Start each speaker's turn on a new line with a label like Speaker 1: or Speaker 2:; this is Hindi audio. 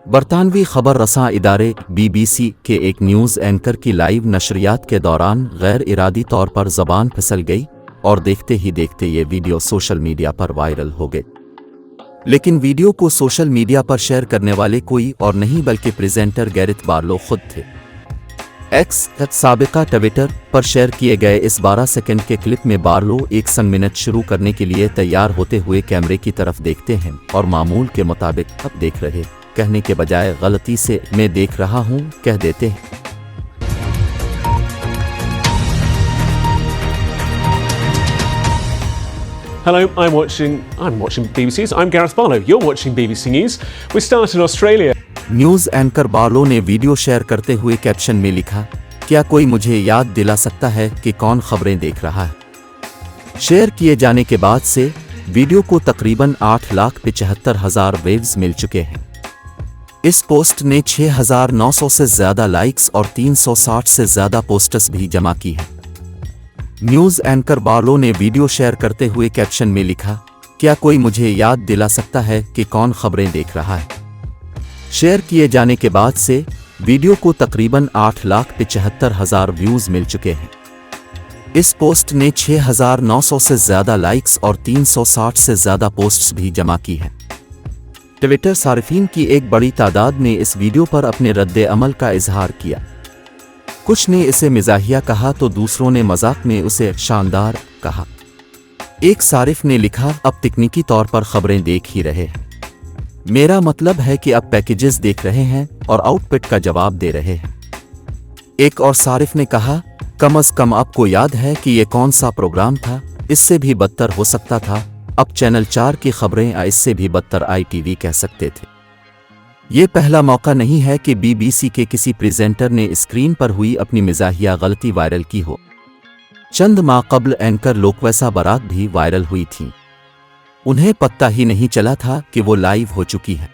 Speaker 1: बरतानवी खबर रसां इदारे BBC के एक न्यूज़ एंकर की लाइव नशरियात के दौरान गैर इरादी तौर पर ज़बान फिसल गई और देखते ही देखते ये वीडियो सोशल मीडिया पर वायरल हो गए। लेकिन वीडियो को सोशल मीडिया पर शेयर करने वाले कोई और नहीं बल्कि प्रेजेंटर गैरेथ बार्लो खुद थे। एक्स साबिका ट्विटर पर शेयर किए गए इस 12 सेकंड के क्लिप में बार्लो 1 मिनट शुरू करने के लिए तैयार होते हुए कैमरे की तरफ देखते हैं और मामूल के मुताबिक अब देख रहे कहने के बजाय गलती से मैं देख रहा हूं कह देते हैं।
Speaker 2: Hello, I'm watching BBC's. I'm Gareth Barlow. You're watching BBC News. We start in Australia.
Speaker 1: News anchor Barlow ने वीडियो शेयर करते हुए कैप्शन में लिखा, क्या कोई मुझे याद दिला सकता है कि कौन खबरें देख रहा है। शेयर किए जाने के बाद से वीडियो को तकरीबन 8,75,000 वेव्स मिल चुके हैं। इस पोस्ट ने 6,900 से ज़्यादा लाइक्स और 360 से ज़्यादा पोस्ट्स भी जमा की हैं। न्यूज़ एंकर बार्लो ने वीडियो शेयर करते हुए कैप्शन में लिखा, क्या कोई मुझे याद दिला सकता है कि कौन खबरें देख रहा है। शेयर किए जाने के बाद से वीडियो को तकरीबन 8,75,000 व्यूज़ मिल चुके हैं। इस पोस्ट ने 6,900 से ज़्यादा लाइक्स और 360 से ज़्यादा पोस्ट्स भी जमा की हैं। ट्विटर सारिफीन की एक बड़ी तादाद ने इस वीडियो पर अपने रद्द अमल का इजहार किया। कुछ ने इसे मिजाहिया कहा तो दूसरों ने मजाक में उसे शानदार कहा। एक सारिफ ने लिखा, अब तकनीकी तौर पर खबरें देख ही रहे हैं। मेरा मतलब है कि अब पैकेजेस देख रहे हैं और आउटपुट का जवाब दे रहे हैं। एक और सारिफ ने कहा, कम अज कम आपको याद है कि ये कौन सा प्रोग्राम था, इससे भी बदतर हो सकता था। अब चैनल 4 की खबरें इससे भी बदतर ITV कह सकते थे। ये पहला मौका नहीं है कि BBC के किसी प्रेजेंटर ने स्क्रीन पर हुई अपनी मिजाहिया गलती वायरल की हो। चंद माह कबल एंकर लोकवैसा बारात भी वायरल हुई थी। उन्हें पता ही नहीं चला था कि वो लाइव हो चुकी है।